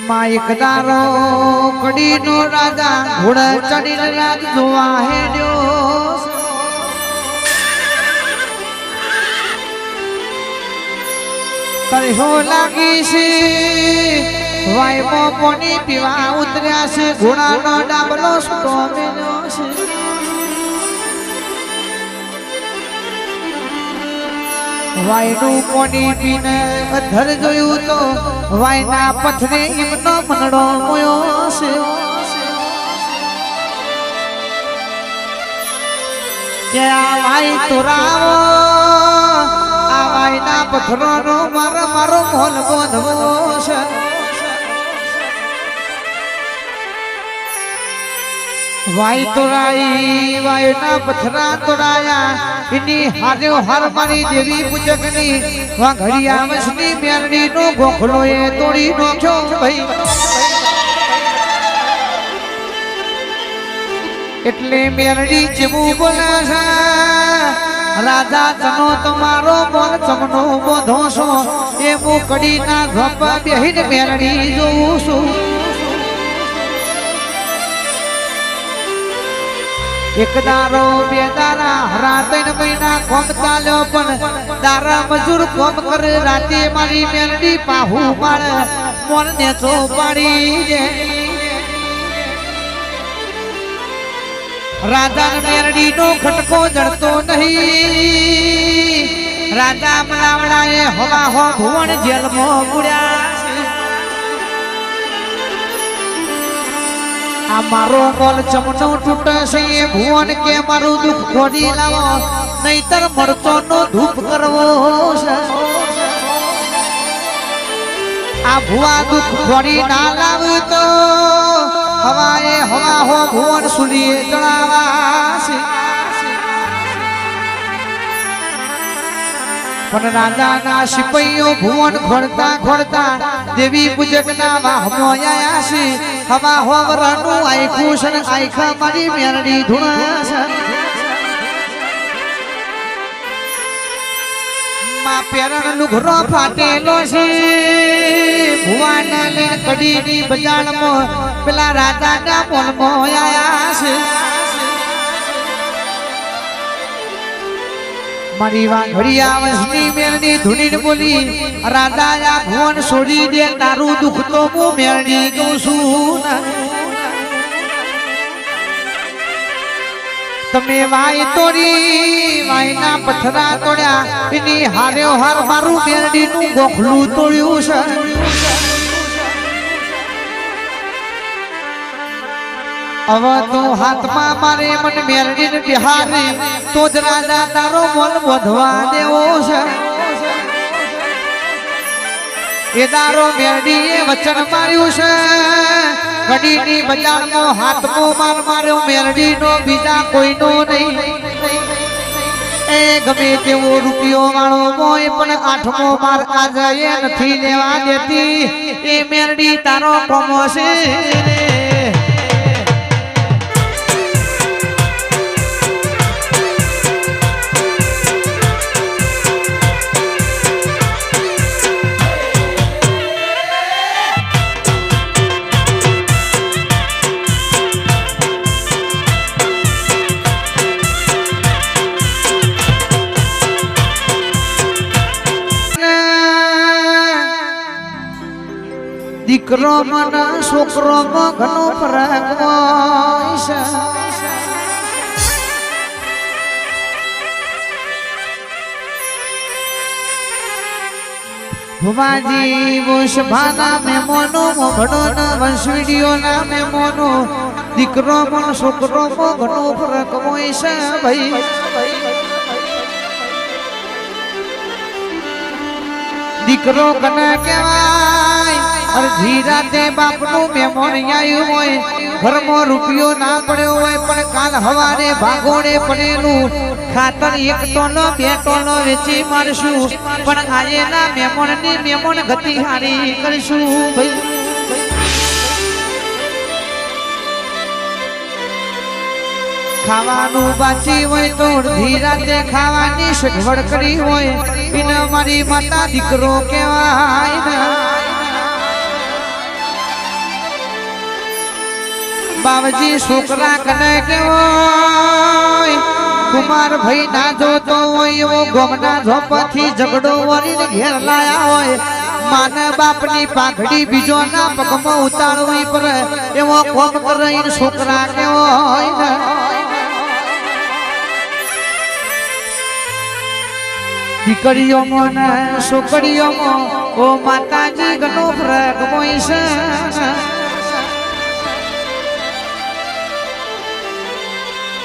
Mike દારો કડીનો રાજા ઘોડા ચડીને રાજ જોવા હેડ્યો તરહો લાગી છે વાયમો પોની પીવા ઉતર્યા છે ઘોડાનો ડાબલો સૂતો મેલ્યો છે વાયનું પોની પીને અધર જોયું તો વાયના પથરે એમનો મનડો મોયો છે કે આ વાય તોરાવો આ વાયના પથરોનો મારો મોલ બોધવો છે વાય તોરાઈ વાયના પથરા તોરાયા એની હાર્યો હાર મારી દેવી પૂજકની વાઘડિયા વસની મેરડી નો ગોખલો એ તોડી નાખ્યો ભાઈ એટલે મેરડી જેવું બોલે છે રાજા તનો તમારો મોર ચમનો બોધો છો એ હું કડીના ધોપા બેહીને મેરડી જોઉં છું એક દારો બે દારા રાતન મહિના કોમ ચાલ્યો પણ દારા મજૂર કોમ કરે રાતે મારી મેરડી પાહુ મારે મોર ને ચોપાડી દે રાજા મેરડી નો ખટકો જડતો નહીં રાજા મલાવડાએ હવા હો ભુવન જેલમાં પૂર્યા આ મારો બોલ ચમનો તૂટે છે એ ભુવન કે મારું દુઃખ ખોડી લાવો નહીતર મરતો નો ધૂપ કરવો છે આ ભુવા દુઃખ ખોડી ના લાવું તો હવાએ હવા હો ભુવન સુલીએ જણાવા છે પણ રાજાના સિપાહીઓ ભુવન ખોડતા ખોડતા દેવી પૂજકના વાહમાં આયા છે હવા હોવરાનું આખું છે આખા મારી મેરડી ધૂણા છે માં પેરણ લુઘરો ફાટેલો છે ભુવાના લઈને કડીની બજારમાં પેલા રાજાના મોલમાં આયા છે મારી વાઘડિયા વસની મેરડી ધૂણીને બોલી રાજા ભુવન છોડી દે તારું દુઃખ તો હું મેરડી કહું છું તમે વાય તોડી વાયના પથરા તોડ્યા એની હાર્યો હાર મારું મેરડી નું ગોખલું તોડ્યું છે હવે તો હાથમાં મારે મને મેરડી ને બિહારી તો જ રાજા તારો મોલ વધવા દેવો છે એ દારો મેરડી એ વચન માર્યું છે કડીની બજારનો હાથમો માર માર્યો મેરડી નો બીજા કોઈનો નહીં એ ગમે તેવો રૂપિયો વાળો મોય પણ આઠમો માર આજે એ નથી લેવા દેતી એ મેરડી તારો કોમો છે દીકરો મન છોકરો ઘણો ફરક હોય ભુવાજી વંશભાના મેમોનો મોઘડો ના વંશવીડીઓ ના મેમોનો દીકરો મન છોકરો ઘણો ફરક હોય છે ભાઈ દીકરો કને કહેવાય અડધી રાતે બાપનું મેમોન આવ્યું હોય ઘરમાં રૂપિયો ના પડ્યો હોય પણ કાલ હવારે ભાગોડે પડેલું ખાતર 1 ટોનો 2 ટોનો વેચી મારશું પણ આજે ના મેમોનની મેમોન ગતિ હારી કરીશું ભાઈ ખાવાનું બાચી હોય તો અડધી રાતે ખાવાની સગવડ કરી હોય એને મારી માતા દીકરો કહેવાય બાવજી છોકરા કને કેવો કુમાર ભાઈ ના જોતો હોય એવો ગોમના ઝોપથી ઝઘડો વળીને ઘેર લાયા હોય માને બાપની પાઘડી બીજો ના પગમાં ઉતારવી પડે એવો કોમ કરીને છોકરા કેવો હોય ને દીકરીઓમાં ને છોકરીઓમાં ઓ માતાજી ઘણો ફરક હોય છે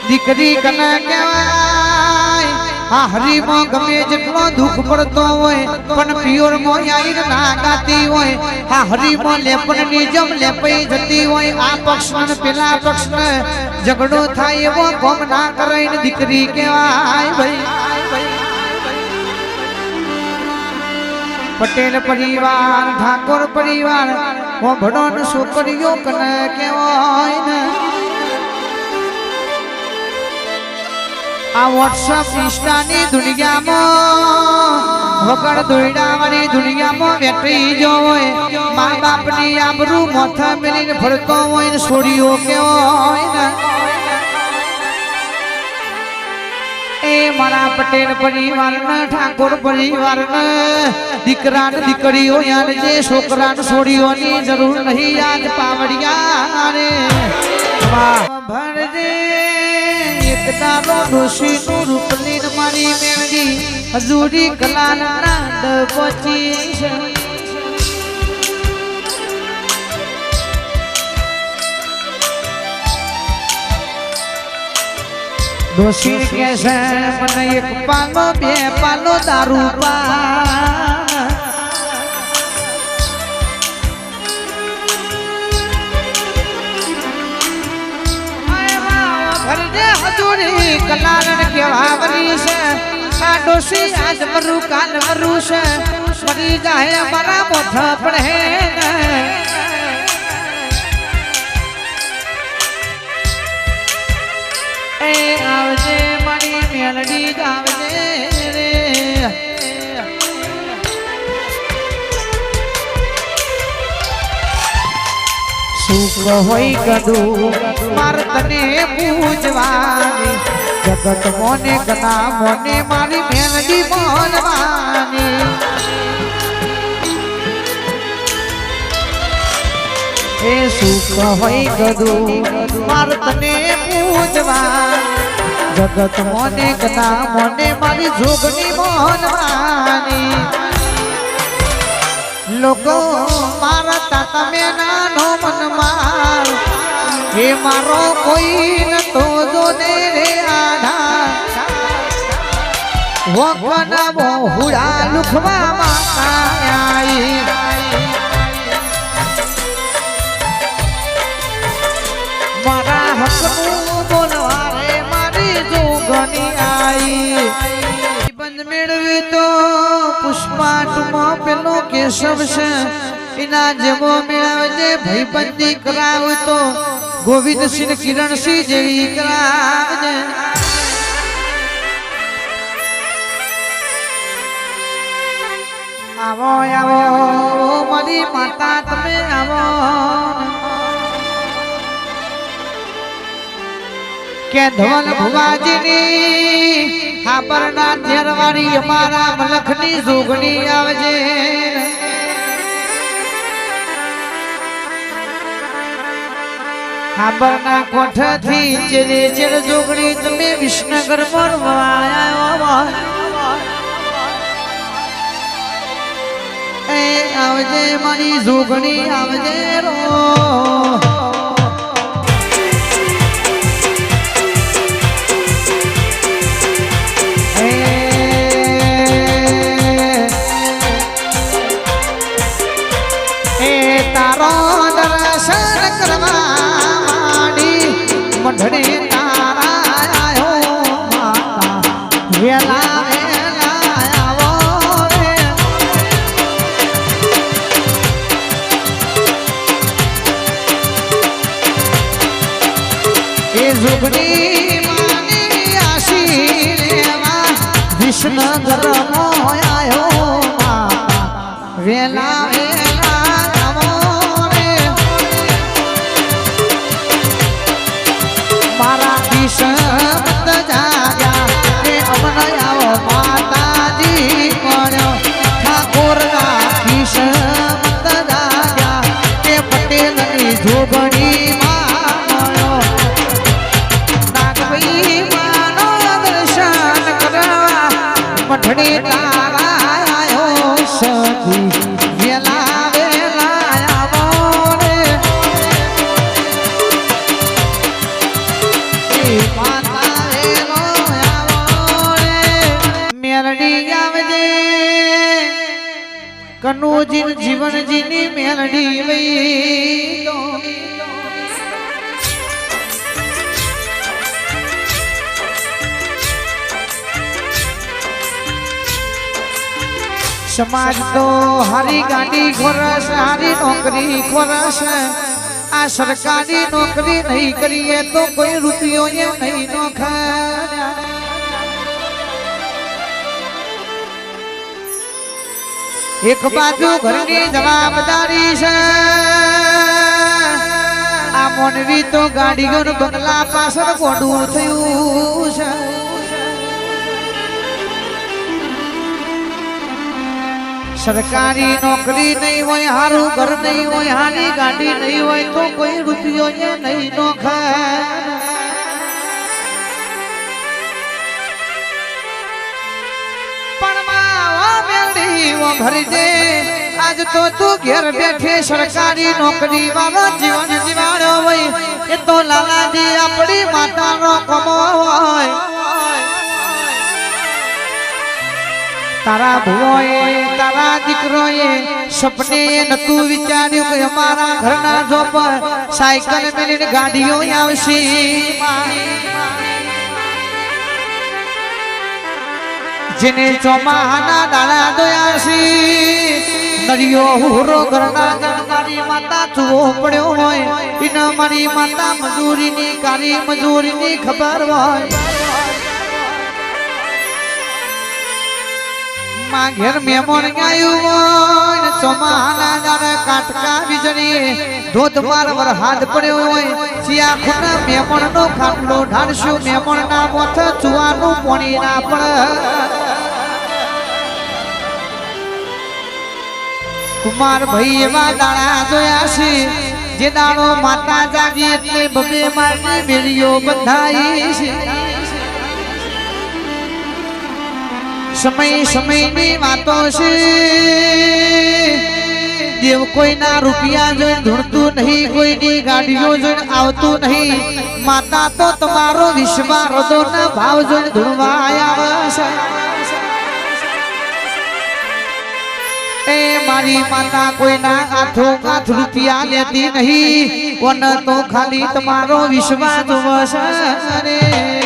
દીકરી કને કહેવાય આ હરીમાં ગમે જેટલો દુઃખ પડતો હોય પણ પિયોર માં આવીને ના ગાતી હોય આ હરીમાં લેપનની જેમ લેપાઈ જતી હોય આ પક્ષને પેલા પક્ષને ઝઘડો થાય એવો કોમ ના કરાઈને દીકરી કહેવાય ભાઈ પટેલ પરિવાર ઠાકોર પરિવાર ભણો ને છોકરીઓ કને કહેવાય ને આ વોટ્સઅપ ઇન્સ્ટાની દુનિયામાં વગર દોયડાવાળી દુનિયામાં બેઠી જો હોય મા બાપની આબરૂ મોથા મેલીને ફરતો હોય ને છોડીઓ કેવો હોય ને એ મારા પટેલ પરિવારને ઠાકોર પરિવારને દીકરા ને દીકરીઓ યાર જે છોકરા ને છોડીઓની જરૂર નહીં યાદ પાવડિયા રે ભરજે એક તારો ડોશીનું રૂપ લઈને મારી મેળવી હજુરી કલાના પહોંચી છે ડોશી કે છે મને એક પાલો બે પાલો દારૂ હજુરી કલારણ કેવાવરી છે આ ડોશી આજ મરું કાલ મરું છે મરી જાય મારા મોઢા પડે એ આવજે મારી મેલડી આવજે રે સુખ હોય કદું માર તને પૂજવાની જગત મોને કના મોને મારી મેલડી મોનવાની એ સુખ હોય કદું માર તને પૂજવાની જગત મોને કના મોને મારી જોગની મોનવાની લોકો મારા તાતા મેં નાનો મન માર હે મારો કોઈ ન તો જો દે રે આધાર વખના બહુડા લુખવા માતા આઈ મારા હકનું બોલવા રે મારી જોગની આઈ બંધ મેળવી તો પુષ્પાટમાં પેલો કેશવ છે એના જેવો મેળવજે ભાઈબંધી કરાવતો ગોવિંદસિંહ કિરણસિંહ જેવી કરાવજે આવો આવો મારી માતા તમે આવો કે ધવલ ભુવાજીની હાબરના ધેરવાળી અમારા મલખની જોગણી આવજે હાબરના કોઠાથી ચેરે ચેર જોગણી તમે વિસનગર મરવાયા એ આવજે મારી જોગણી આવજે રો મંડળે તારા આયો માતા વેલા વેલા આવો રે એ જોગણી માની આશી રેવા વિષ્ણુગર મોયાયો માતા વેલા વેલા આવો રે પઠડી તારા આયો સખી વેલા વેલા આવો રે એ માતા વેલો આવો રે મેલડી આવજે કનુજીન જીવનજીની મેલડી વઈ તો સમાજ તો હારી ગાડી ખોરસ હારી નોકરી ખોરસ આ સરકારી નોકરી નહીં કરીએ તો કોઈ રૂપિયો નહીં નોખા એક બાજુ ઘરની જવાબદારી છે આ મોનવી તો ગાડીઓ બંગલા પાછળ ગોડું થયું છે સરકારી નોકરી નહીં હોય હારું ઘર નહીં હોય હારી ગાડી નહીં હોય તો કોઈ રૂપિયો નહીં નોખા ભરજે આજ તો તું ઘેર બેઠે સરકારી નોકરી વાળો જીવન જીવાડો હોય એ તો લાલાજી આપણી માતાનો કમો હોય તારા ભુવોએ તારા દીકરોએ સપને નતું વિચાર્યું કે અમારા ઘરના જોપ સાયકલ મેલીને ગાડીઓ આવશે જેને ચોમાહાના દાણા દોયા છે નરિયો હુરો ઘરના મારી માતા ચૂવો પડ્યો હોય એના મારી માતા મજૂરીની કારી મજૂરીની ખબર હોય માં ઘેર મહેમાન ગાયું હોય ચોમાહાના દાણા કાટકા વીજળી ધોધમાર વરસાદ પડ્યો હોય સિયા ખૂણા મહેમાનનો ખાટલો ઢાળશું મહેમાનના મોથ ચુવાનું પાણી ના પડે કુમાર ભાઈ એવા દાણા જોયા છે જે દાણો માતા જાગી એટલે બબે મારની મેળીઓ બંધાઈ છે સમય સમયની વાતો છે દેવ કોઈના રૂપિયા જોઈને ધૂણતું નહીં કોઈની ગાડીઓ જોઈને આવતું નહીં માતા તો તમારો વિશ્વા હૃદયના ભાવ જોઈને ધૂણવા આવ્યા છે એ મારી માતા કોઈના હાથો હાથ રૂપિયા લેતી નહીં કોને તો ખાલી તમારો વિશ્વાસ વસે રે